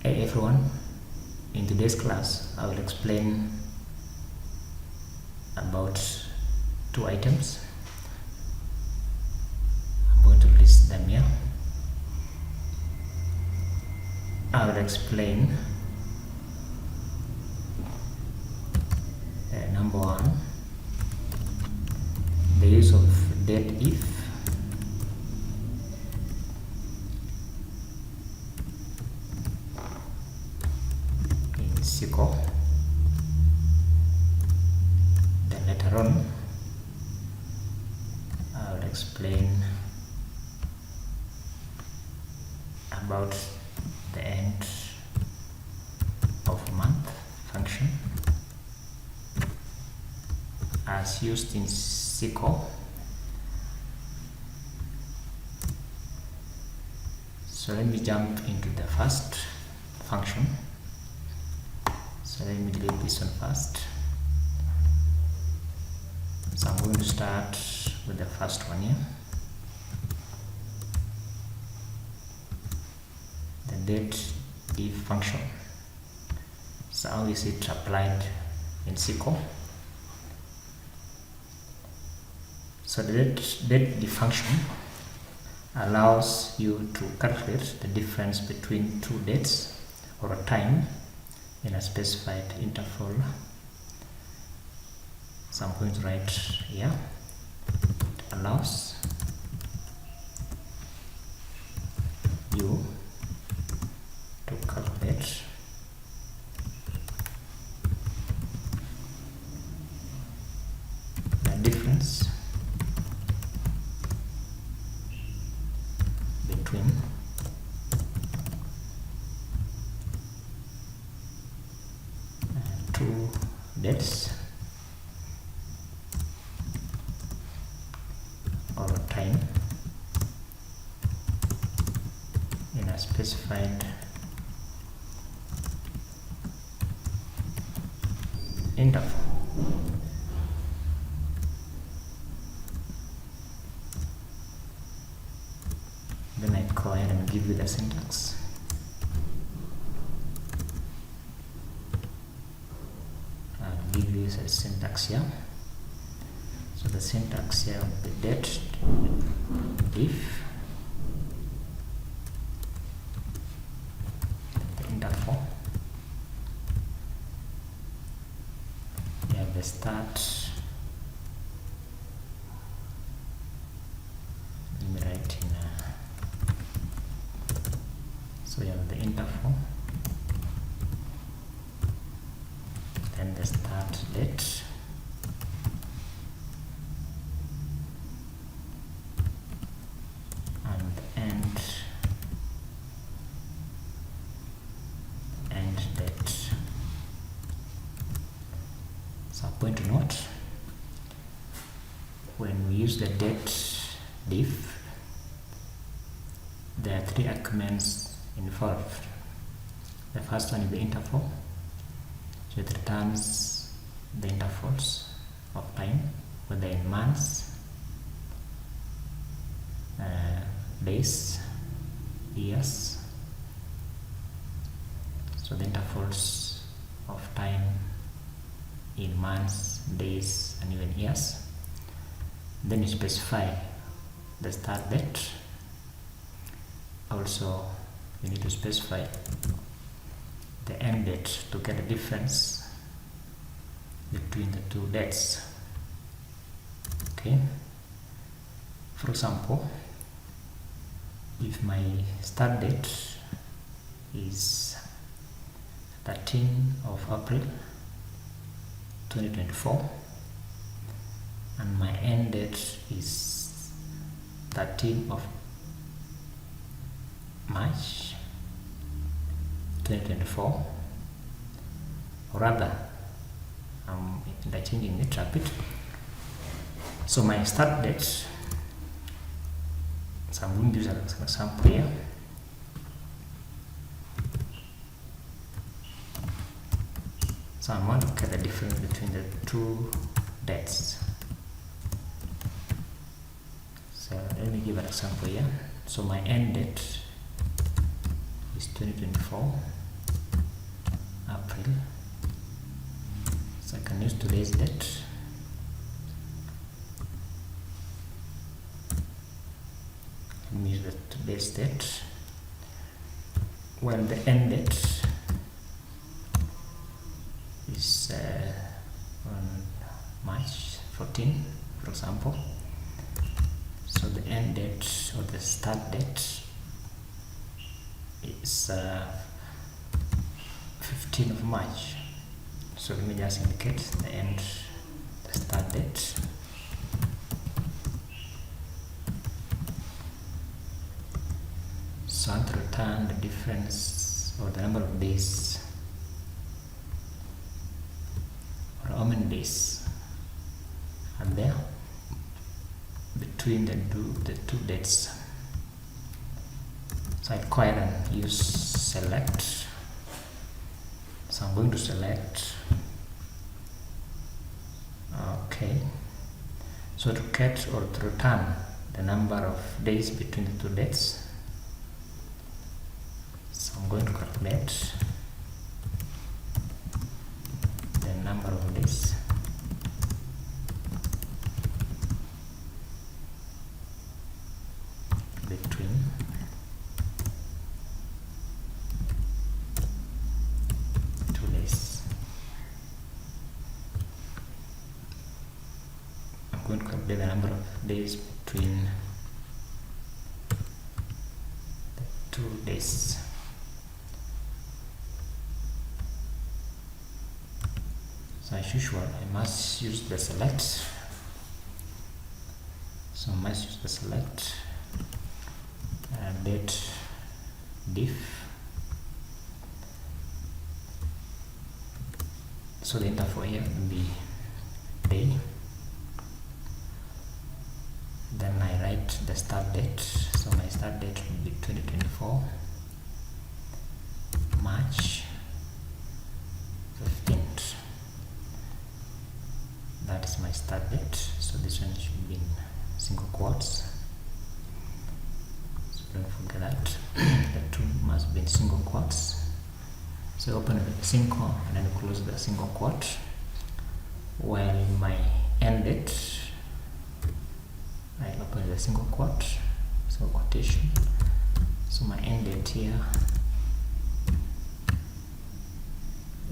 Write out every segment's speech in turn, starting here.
Hey everyone, in today's class I will explain about two items. I'm going to list them here. I will explain number one, the use of DATEDIFF in SQL. Then later on I will explain about the end of month function as used in SQL. So let me jump into the first function. So let me delete this one first. So I'm going to start with the first one here. The DATEDIFF function. So how is it applied in SQL? So the DATEDIFF function allows you to calculate the difference between two dates or a time in a specified interval. So I'm going to write here, it allows you to calculate the difference between two dates or time in a specified interval. Then I go ahead and give you the syntax. I'll give you the syntax here. So the syntax here will be DATEDIFF, the interval. You have the start. Let me write in so you have the interval, then the start date, and end date. So a point to note, when we use the DATEDIFF, there are three arguments involved. The first one is the interval, so it returns the intervals of time, whether in months, days, years. So the intervals of time in months, days, and even years. Then you specify the start date. Also you need to specify the end date to get a difference between the two dates. Okay, for example, if my start date is 13 of April 2024 and my end date is 13 of March 2024, or rather I'm interchanging it a bit. So my start date, so I'm going to use an example here. So I want to get the difference between the two dates. So let me give an example here. So my end date is 2024 April. So I can use today's date. Let me use today's date. Well, the end date is on March 14, for example. So the end date or the start date is 15th of March. So let me just indicate the start date. So I want to return the difference or the number of days or how many days are there between the two dates. So I go ahead and use select. So I'm going to select. Okay. So to get or to return the number of days between the two dates, so I'm going to calculate the number of days between two days. I'm going to calculate the number of days between the 2 days. So as usual, I must use the select. So I must use the select date diff. So the interval here will be day. Then I write the start date. So my start date will be 2024 March 15th. That is my start date. So this one should be in single quotes. So don't forget that. The two must be in single quotes. So open the single and then close the single quote. While my end date, I open the single quote, single quotation. So my end date here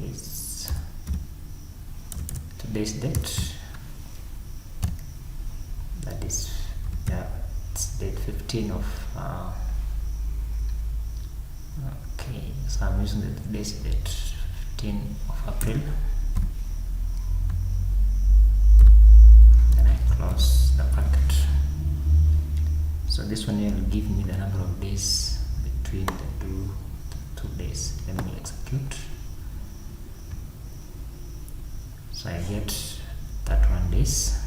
is today's date. That is it's date 15 of okay, so I'm using the today's date 15 of April. Then I close the bracket. So this one here will give me the number of days between the two days. Let me execute. So I get 31 days.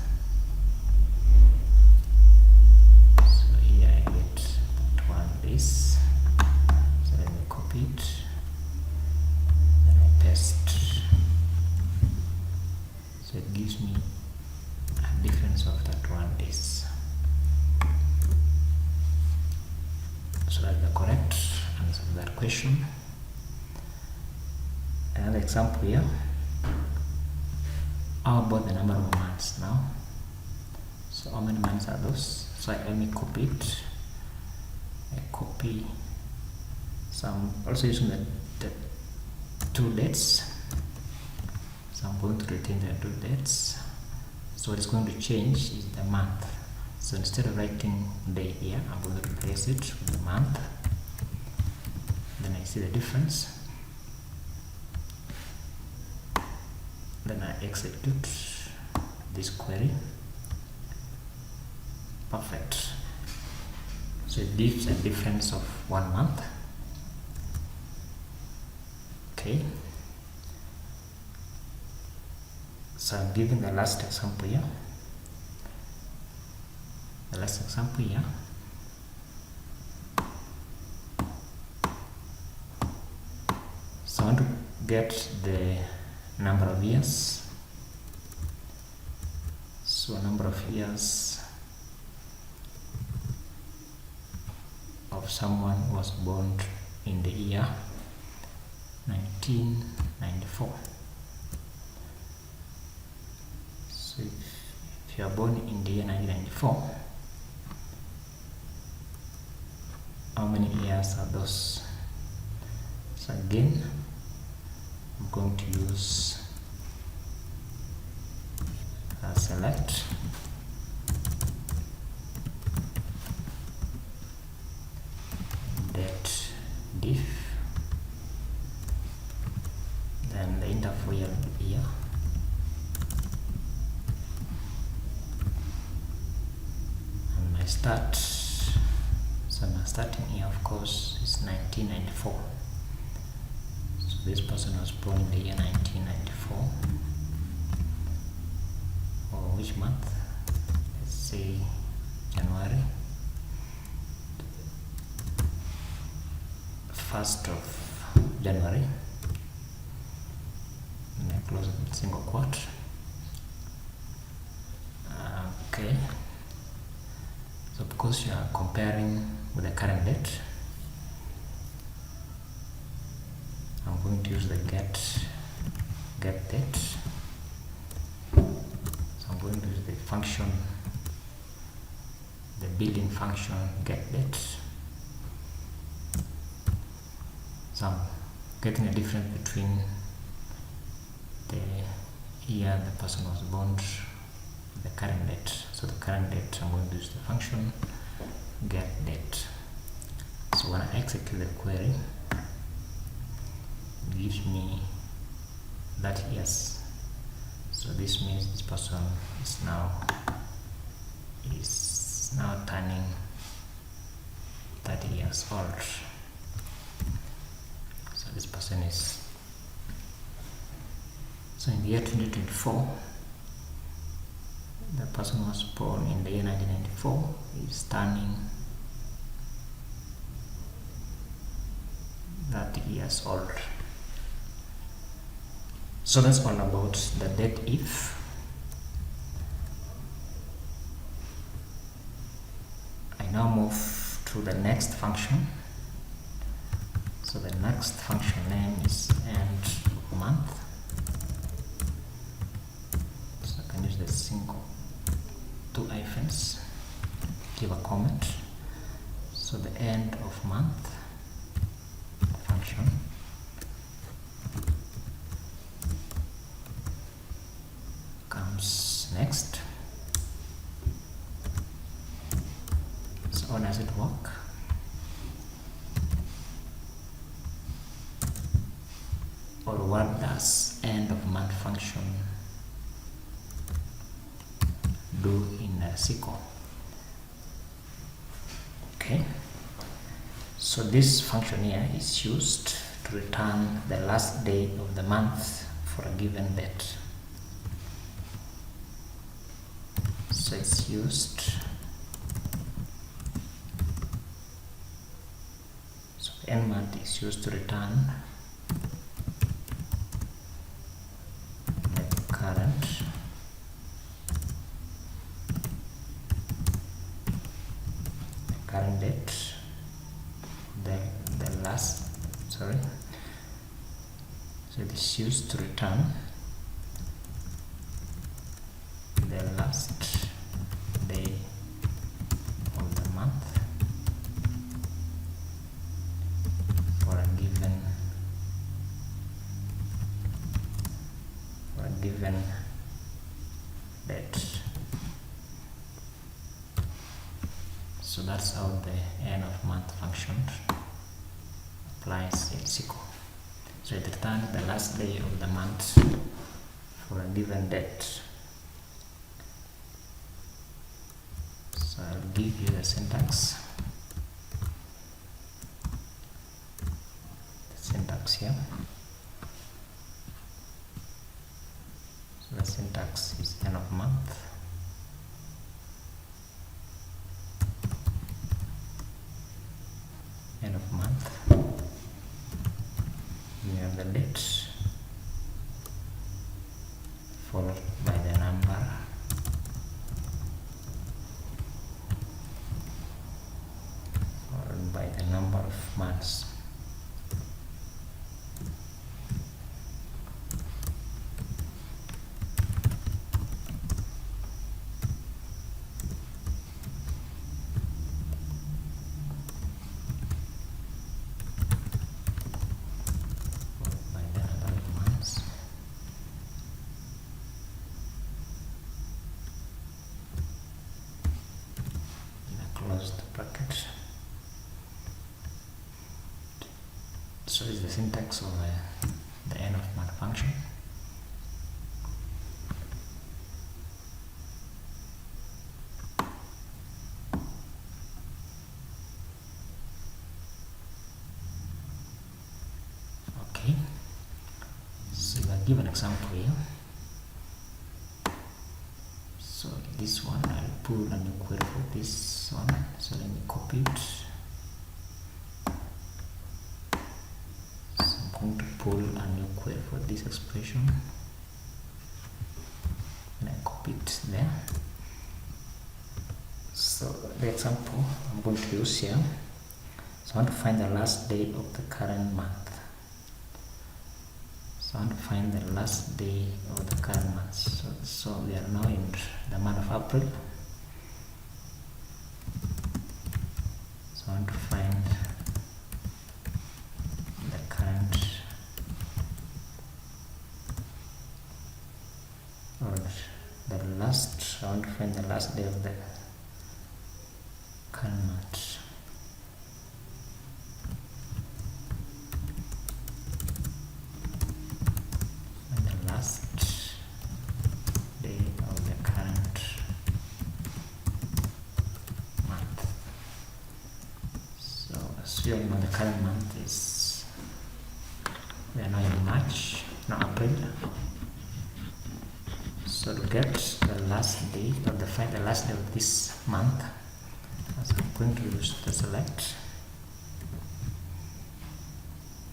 So here I get 31 days. So let me copy it. Then I paste. So it gives me a difference of 31 days. So that's the correct answer to that question. Another example here. How about the number of months now? So how many months are those? So let me copy it. I copy. So I'm also using the two dates. So I'm going to retain the two dates. So what is going to change is the month. So instead of writing day here, I'm going to replace it with the month. Then I see the difference. Then I execute this query. Perfect. So it gives a difference of 1 month. Okay. So I'm giving the last example here. The last example here. So I want to get the number of years. So number of years of someone who was born in the year 19 1994. So if you are born in the year 1994, how many years are those? So again, I'm going to use select DATEDIFF, then the interval will be here, and my start. So my starting year, of course, is 1994. So this person was born in the year 1994. Or which month? Let's say January. 1st of January. And I close with single quote. Okay. So because you are comparing with the current date, I'm going to use the get date. So I'm going to use the function, the built-in function get date. So I'm getting a difference between the year the person was born and the current date. So the current date, I'm going to use the function get date. So when I execute the query, it gives me that years. So this means this person is now turning 30 years old. So this person is, so in the year 2024, the person was born in the year 1994 is turning 30 years old. So that's all about the DATEDIFF. I now move to the next function. So the next function name is ENDMONTH. So I can use the single 2 hyphens, give a comment. So the end of month function comes next. So how does it work? Or what does end of month function do in SQL? Okay, so this function here is used to return the last day of the month for a given date. So it's used, so the end month is used to return the current date, the last, sorry, so it is used to return the last day of the month for a given date. So that's how the end of month function applies in SQL. So it returns the last day of the month for a given date. So I'll give you the syntax. The syntax here. So the syntax is end of month. End of month. We have the date followed by the number of months. So this is the syntax of the end of month function. Okay, so I'll give an example here. So this one, I'll pull a new query for this one. So let me copy it. So I'm going to pull a new query for this expression, and I copy it there. So the example I'm going to use here. So I want to find the last day of the current month. So I want to find the last day of the current month. So we are now in the month of April. So I want to find the current, or the last, I want to find the last day of the current month. Day of the current month. So as you all know, the current month is, we are now in March, not April. So to get the last day, or to find the last day of this month, as I'm going to use the select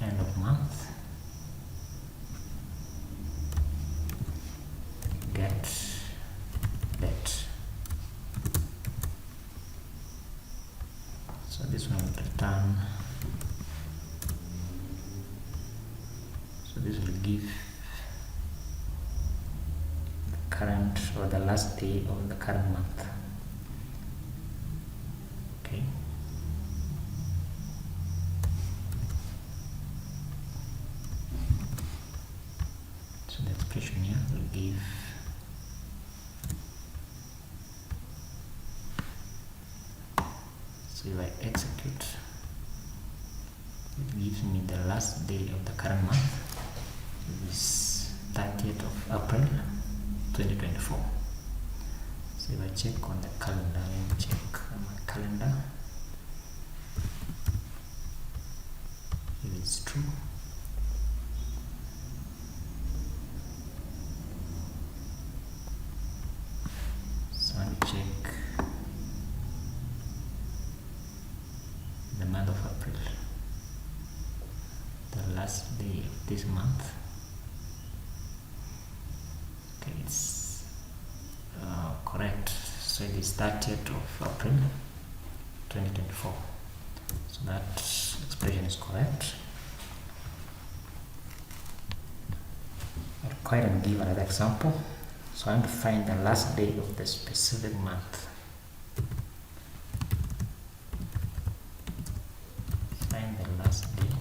end of month, get date. So this one will return, so this will give the current, or the last day of the current month. Okay, so the expression here will give So if I execute, it gives me the last day of the current month, which is 30th of April 2024. So if I check on the calendar, let me check on my calendar if it's true. So I'll check the month of April, the last day of this month. Okay, it's correct. So it is 30th of April 2024. So that expression is correct. I'll go ahead and give another example. So I want to find the last day of the specific month. Find the last day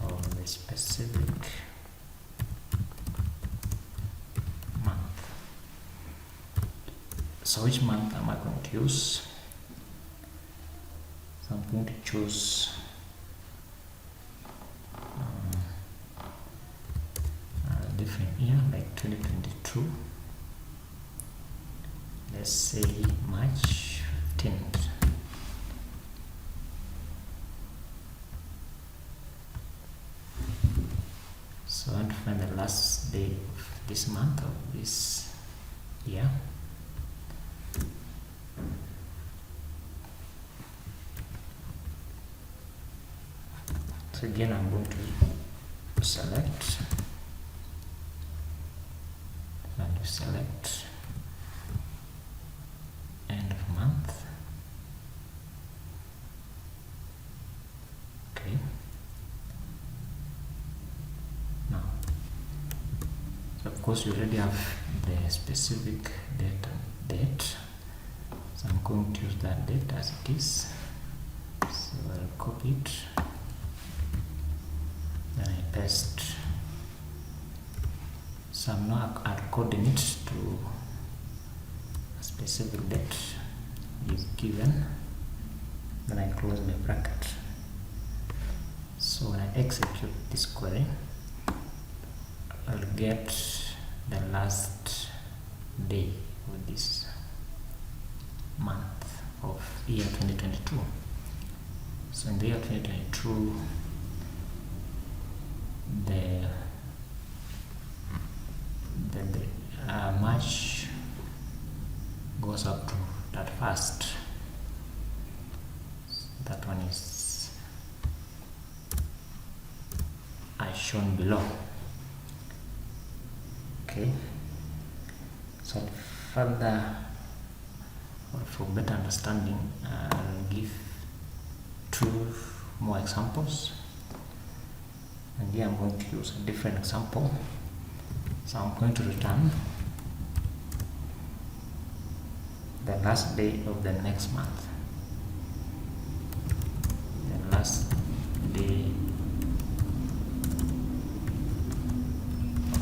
of the specific month. So which month am I going to use? So I'm going to choose a different year, like 2022. Let's say March 15th. So I want to find the last day of this month, of this year. So again, I'm going to select and select end of month. Okay. Now, so of course you already have the specific date and date. So I'm going to use that date as it is. So I'll copy it. Then I paste. So I'm now according it to a specific date is given. Then I close my bracket. execute this query, I'll get the last day of this month of year 2022. So in the year 2022, the March goes up to that first. That one is as shown below. Okay, so further or for better understanding, I'll give 2 more examples, and here I'm going to use a different example. So I'm going to return the last day of the next month, the last day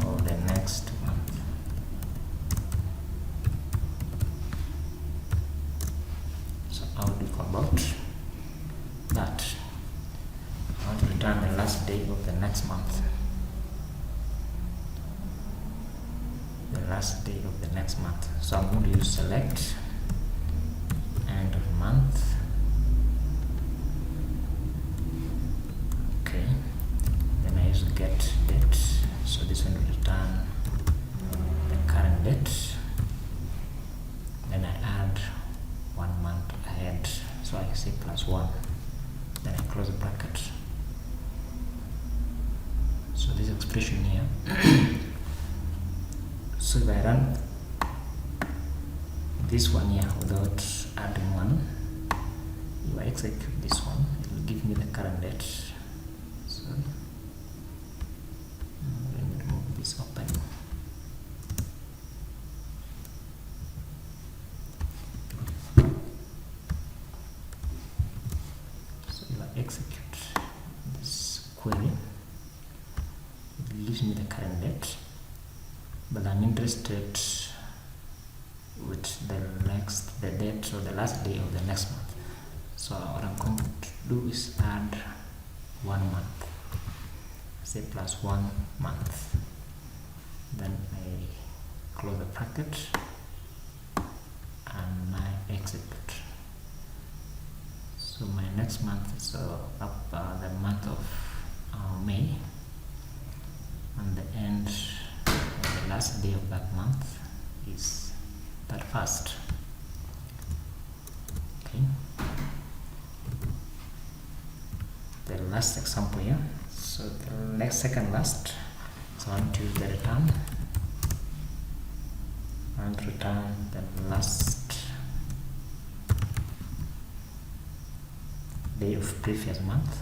of the next month. So how do you go about that? I want to return the last day of the next month. The last day of the next month. So I'm going to use select end of month. Okay. Then I use get date. So this one will return the current date. Then I add 1 month ahead. So I say +1. Then I close the bracket. So this expression here. So if I run this one here without adding 1, if I execute this one, it will give me the current date. So let me remove this open. So if I execute this query, it gives me the current date. But I'm interested with the date or the last day of the next month. So what I'm going to do is add 1 month. Say +1 month. Then I close the bracket and I execute. So my next month is the month of May, and the end the last day of that month is that first. Okay. The last example here. So the next second last. So I want to use the return and return the last day of previous month.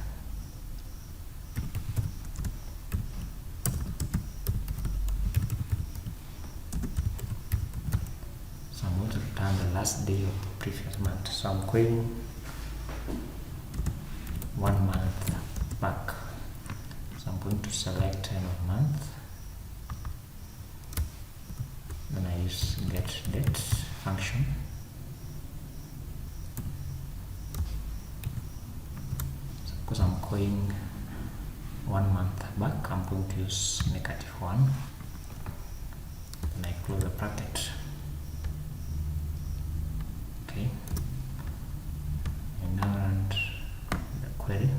The last day of the previous month. So I'm going 1 month back. So I'm going to select end of month. Then I use get date function. So because I'm going 1 month back, I'm going to use -1. Then I close the bracket. Okay, and now run the query.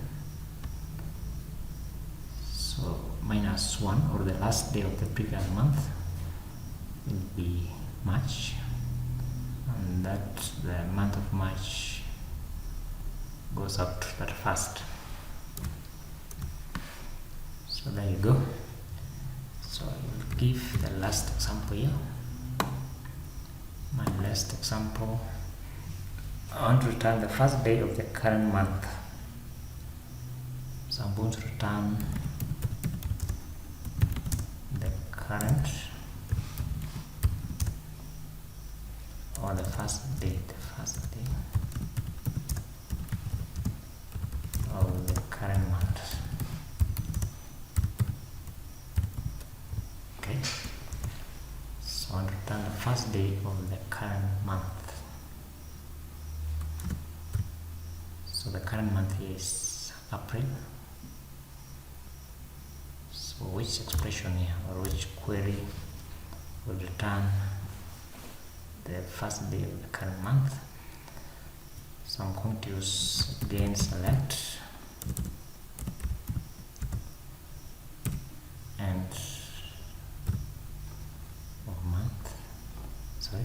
So -1, or the last day of the previous month, will be March, and that the month of March goes up to that first. So there you go. So I will give the last example here. My last example, I want to return the first day of the current month. So I'm going to return the current, or the first day of the current month. Okay, so I want to return the first day of the current month. So the current month is April. So which expression here or which query will return the first day of the current month? So I'm going to use again select and of month. Sorry.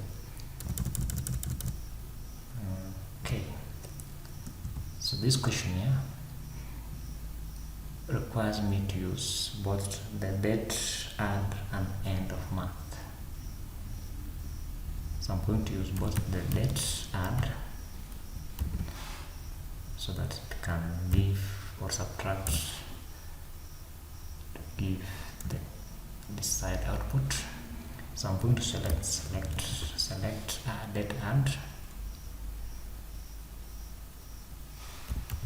Okay. So this question here requires me to use both the date and end of month. So I'm going to use both the date and so that it can give or subtract to give the desired output. So I'm going to select date and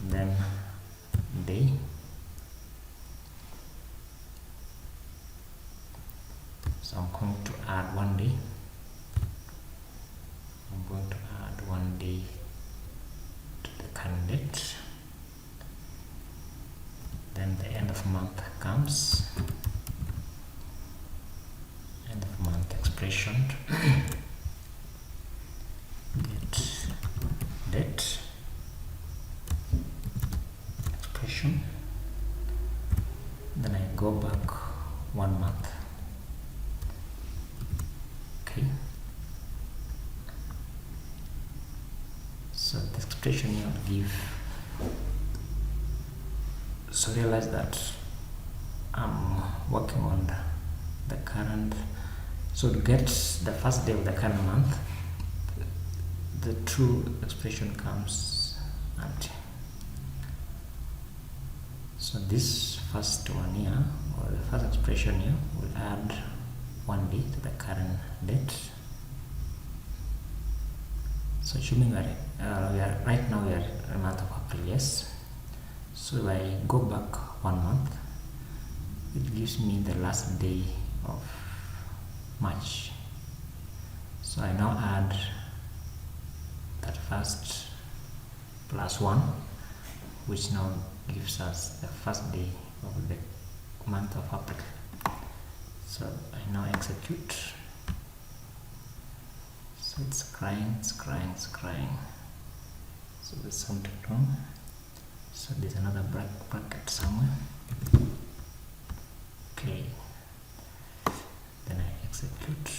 then day. So I'm going to add 1 day. I'm going to add 1 day to the current date. Then the end of month comes. End of month expression. Get date expression. Then I go back 1 month. Okay. So the expression here will give. So realize that I'm working on the current. So to get the first day of the current month, the true expression comes empty. So this first one here, or the first expression here, will add 1 day to the current date. So assuming we are right now we are in the month of April, yes. So if I go back 1 month, it gives me the last day of March. So I now add that first plus 1, which now gives us the first day of the month of April. So I now execute. So it's crying. So there's something wrong. So there's another bracket somewhere. Okay. Then I execute.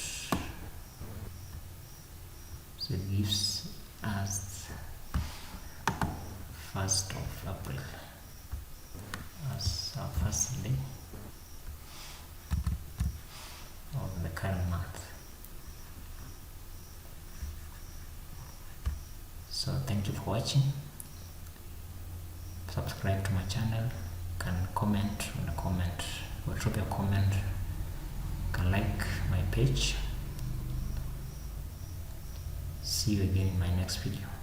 So it gives us 1st of April as our first day of the current month. So thank you for watching. Subscribe to my channel. Can comment on the comment or drop your comment. Can like my page. See you again in my next video.